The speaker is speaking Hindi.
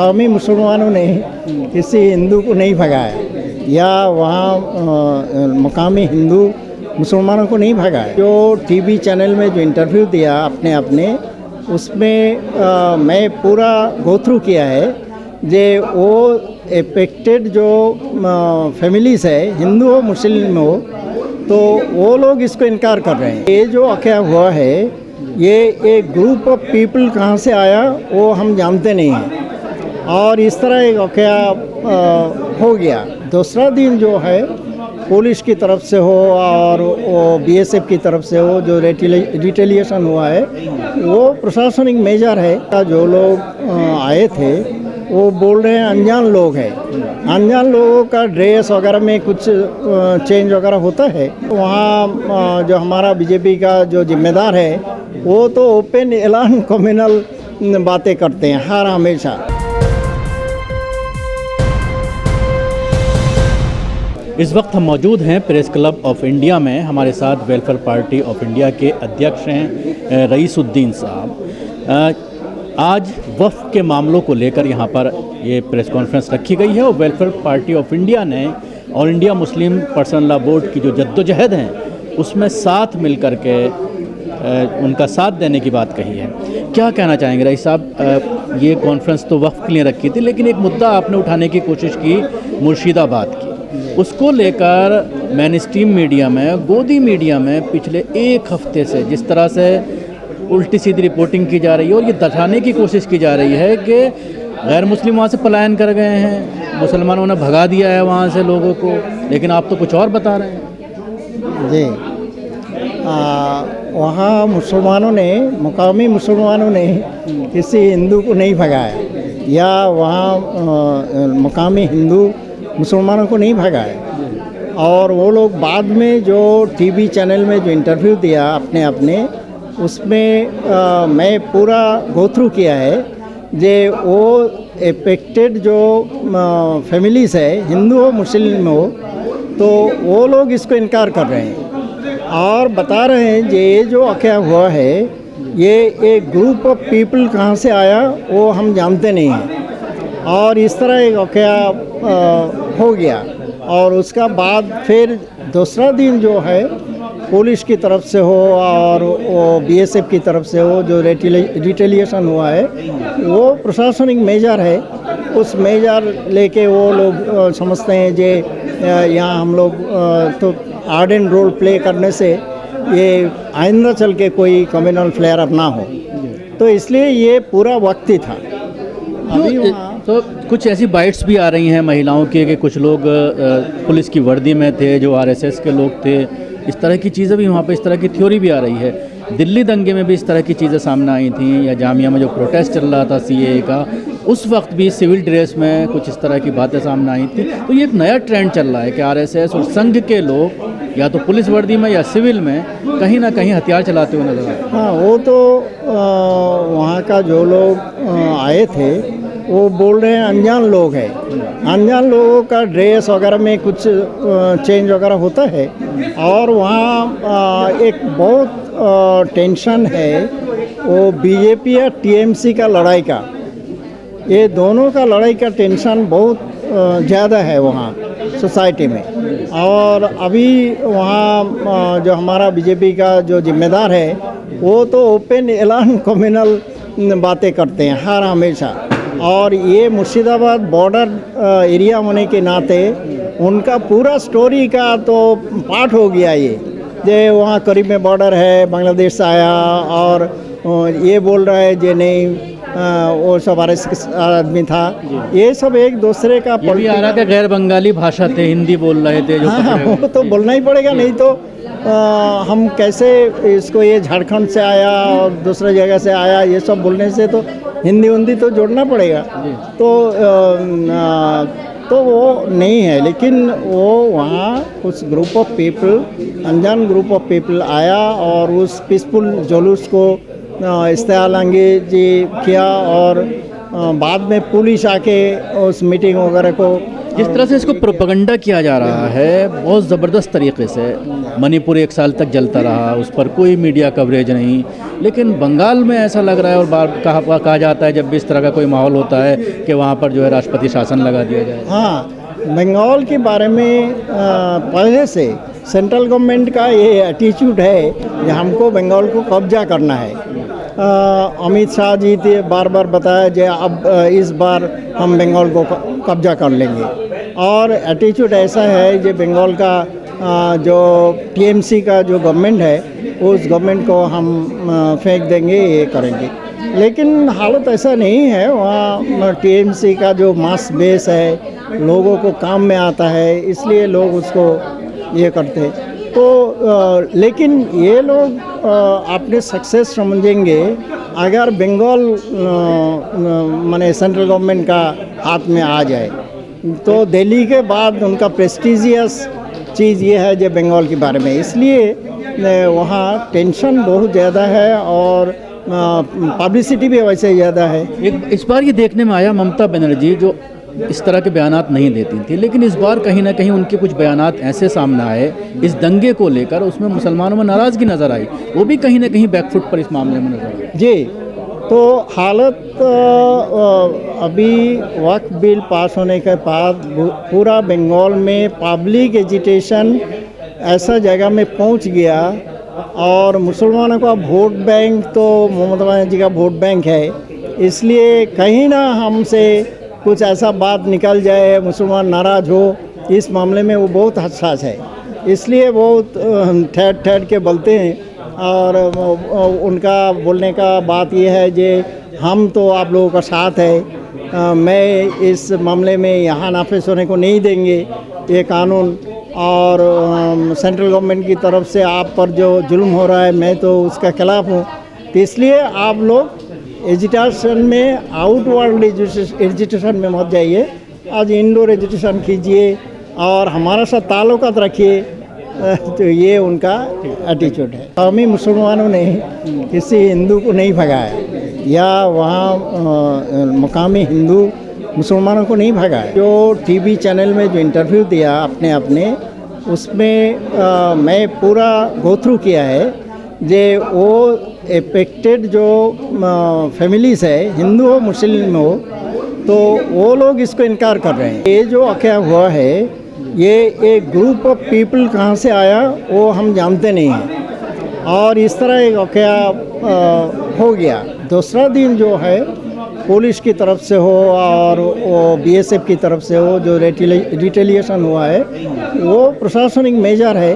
मकामी मुसलमानों ने किसी हिंदू को नहीं भगाया या वहाँ मकामी हिंदू मुसलमानों को नहीं भगाया। जो टीवी चैनल में जो इंटरव्यू दिया अपने अपने उसमें मैं पूरा गो थ्रू किया है जे वो एफेक्टेड जो फैमिलीज़ है हिंदू हो मुस्लिम हो तो वो लोग इसको इनकार कर रहे हैं। ये जो वाक़या हुआ है ये एक ग्रुप ऑफ पीपल कहाँ से आया वो हम जानते नहीं हैं और इस तरह एक वाक़या हो गया। दूसरा दिन जो है पुलिस की तरफ से हो और वो बीएसएफ की तरफ से हो जो रिटेलिएशन हुआ है वो प्रशासनिक मेजर है। जो लोग आए थे वो बोल रहे हैं अनजान लोग हैं। अनजान लोगों का ड्रेस वगैरह में कुछ चेंज वगैरह होता है। वहाँ जो हमारा बीजेपी का जो जिम्मेदार है वो तो ओपन ऐलान कम्युनल बातें करते हैं हर हमेशा। इस वक्त हम मौजूद हैं प्रेस क्लब ऑफ इंडिया में। हमारे साथ वेलफेयर पार्टी ऑफ इंडिया के अध्यक्ष हैं रईसुद्दीन साहब। आज वफ़ के मामलों को लेकर यहाँ पर ये प्रेस कॉन्फ्रेंस रखी गई है और वेलफेयर पार्टी ऑफ इंडिया ने और India Muslim personal law board की जो जद्दोजहद हैं उसमें साथ मिल कर के उनका साथ देने की बात कही है। क्या कहना चाहेंगे रईस साहब? ये कॉन्फ्रेंस तो वफ़ के लिए रखी थी लेकिन एक मुद्दा आपने उठाने की कोशिश की मुर्शिदाबाद की, उसको लेकर मेन स्ट्रीम मीडिया में गोदी मीडिया में पिछले एक हफ्ते से जिस तरह से उल्टी सीधी रिपोर्टिंग की जा रही है और ये दर्शाने की कोशिश की जा रही है कि गैर मुस्लिम वहाँ से पलायन कर गए हैं, मुसलमानों ने भगा दिया है वहाँ से लोगों को, लेकिन आप तो कुछ और बता रहे हैं। जी वहाँ मुसलमानों ने मकामी मुसलमानों ने किसी हिंदू को नहीं भगाया या वहाँ मकामी हिंदू मुसलमानों को नहीं भगाया। और वो लोग बाद में जो टीवी चैनल में जो इंटरव्यू दिया अपने अपने उसमें मैं पूरा गो थ्रू किया है जे वो एफेक्टेड जो फैमिलीज़ है हिंदू हो मुस्लिम हो तो वो लोग इसको इनकार कर रहे हैं और बता रहे हैं जे ये जो वाक़या हुआ है ये एक ग्रुप ऑफ पीपल कहाँ से आया वो हम जानते नहीं हैं और इस तरह एक वाक़या हो गया। और उसका बाद फिर दूसरा दिन जो है पुलिस की तरफ से हो और वो बीएसएफ की तरफ से हो जो रिटेलिएशन हुआ है वो प्रशासनिक मेजर है। उस मेजर लेके वो लोग समझते हैं जे यहाँ हम लोग तो आर्डेंट रोल प्ले करने से ये आइंदा चल के कोई कम्युनल फ्लेयर अप ना हो, तो इसलिए ये पूरा वक्त ही था। अभी तो कुछ ऐसी बाइट्स भी आ रही हैं महिलाओं की कि कुछ लोग पुलिस की वर्दी में थे जो आरएसएस के लोग थे, इस तरह की चीज़ें भी वहाँ पे इस तरह की थ्योरी भी आ रही है। दिल्ली दंगे में भी इस तरह की चीज़ें सामने आई थी या जामिया में जो प्रोटेस्ट चल रहा था सीएए का उस वक्त भी सिविल ड्रेस में कुछ इस तरह की बातें सामने आई थी। तो ये एक नया ट्रेंड चल रहा है कि आरएसएस और संघ के लोग या तो पुलिस वर्दी में या सिविल में कहीं ना कहीं हथियार चलाते हुए नजर आते हैं। हाँ वो तो वहाँ का जो लोग आए थे वो बोल रहे हैं अनजान लोग हैं। अनजान लोगों का ड्रेस वगैरह में कुछ चेंज वगैरह होता है और वहाँ एक बहुत टेंशन है वो बीजेपी या टीएमसी का लड़ाई का, ये दोनों का लड़ाई का टेंशन बहुत ज़्यादा है वहाँ सोसाइटी में। और अभी वहाँ जो हमारा बीजेपी का जो जिम्मेदार है वो तो ओपन ऐलान कम्युनल बातें करते हैं हर हमेशा। और ये मुर्शिदाबाद बॉर्डर एरिया होने के नाते उनका पूरा स्टोरी का तो पार्ट हो गया ये जे वहाँ करीब में बॉर्डर है, बांग्लादेश से आया और ये बोल रहा है जे नहीं वो सब आदमी था। ये सब एक दूसरे का ये भी आ रहा था गैर बंगाली भाषा थे, हिंदी बोल रहे थे जो हाँ वो तो बोलना ही पड़ेगा, नहीं तो हम कैसे इसको ये झारखंड से आया और दूसरे जगह से आया ये सब बोलने से तो हिंदी तो जोड़ना पड़ेगा। तो वो नहीं है, लेकिन वो वहाँ कुछ ग्रुप ऑफ पीपल अनजान ग्रुप ऑफ पीपल आया और उस पीसफुल जुलूस को इस्तेआलंगी जी किया और बाद में पुलिस आके उस मीटिंग वगैरह को जिस तरह से इसको प्रोपेगेंडा किया जा रहा है बहुत ज़बरदस्त तरीके से, मणिपुर 1 साल तक जलता रहा, उस पर कोई मीडिया कवरेज नहीं, लेकिन बंगाल में ऐसा लग रहा है और बार कहा जाता है जब भी इस तरह का कोई माहौल होता है कि वहाँ पर जो है राष्ट्रपति शासन लगा दिया जाए। हाँ, बंगाल के बारे में पहले से सेंट्रल गवर्नमेंट का ये एटीट्यूड है कि हमको बंगाल को कब्जा करना है। अमित शाह जी ने बार बार बताया कि अब इस बार हम बंगाल को कब्जा कर लेंगे, और एटीट्यूड ऐसा है कि बंगाल का जो टीएमसी का जो गवर्नमेंट है उस गवर्नमेंट को हम फेंक देंगे, ये करेंगे। लेकिन हालत ऐसा नहीं है। वहाँ टीएमसी का जो मास बेस है, लोगों को काम में आता है, इसलिए लोग उसको ये करते हैं। तो लेकिन ये लोग अपने सक्सेस समझेंगे अगर बंगाल माने सेंट्रल गवर्नमेंट का हाथ में आ जाए। तो दिल्ली के बाद उनका प्रेस्टिजियस चीज़ ये है जो बंगाल के बारे में, इसलिए वहाँ टेंशन बहुत ज़्यादा है और पब्लिसिटी भी वैसे ज़्यादा है। इस बार ये देखने में आया ममता बनर्जी जो इस तरह के बयानात नहीं देती थी, लेकिन इस बार कहीं ना कहीं उनके कुछ बयानात ऐसे सामने आए इस दंगे को लेकर, उसमें मुसलमानों में नाराज़गी नज़र आई, वो भी कहीं ना कहीं बैकफुट पर इस मामले में नजर आई। जी, तो हालत अभी वक्फ बिल पास होने के बाद पूरा बंगाल में पब्लिक एजिटेशन ऐसा जगह में पहुंच गया, और मुसलमानों का वोट बैंक तो ममता बनर्जी का वोट बैंक है, इसलिए कहीं ना हमसे कुछ ऐसा बात निकल जाए, मुसलमान नाराज़ हो, इस मामले में वो बहुत हसास है, इसलिए बहुत ठहर के बोलते हैं। और उनका बोलने का बात ये है कि हम तो आप लोगों का साथ है, मैं इस मामले में यहाँ नाफिज होने को नहीं देंगे ये कानून, और सेंट्रल गवर्नमेंट की तरफ से आप पर जो जुल्म हो रहा है मैं तो उसका खिलाफ हूँ। तो इसलिए आप लोग एजिटेशन में, आउटवर्ड एजिटेशन में मत जाइए, आज इंडोर एजिटेशन कीजिए और हमारा साथ ताल्लुकात रखिए। तो ये उनका एटीट्यूड है। कौमी मुसलमानों ने किसी हिंदू को नहीं भगाया, या वहाँ मकामी हिंदू मुसलमानों को नहीं भगाया। जो टीवी चैनल में जो इंटरव्यू दिया अपने उसमें मैं पूरा गो थ्रू किया है जे वो एफेक्टेड जो फैमिलीज़ है, हिंदू हो मुस्लिम हो, तो वो लोग इसको इनकार कर रहे हैं। ये जो वाक़या हुआ है, ये एक ग्रुप ऑफ पीपल कहाँ से आया वो हम जानते नहीं हैं, और इस तरह एक वाक़या हो गया। दूसरा दिन जो है पुलिस की तरफ से हो और वो बीएसएफ की तरफ से हो, जो रिटेलिएशन हुआ है वो प्रशासनिक मेजर है।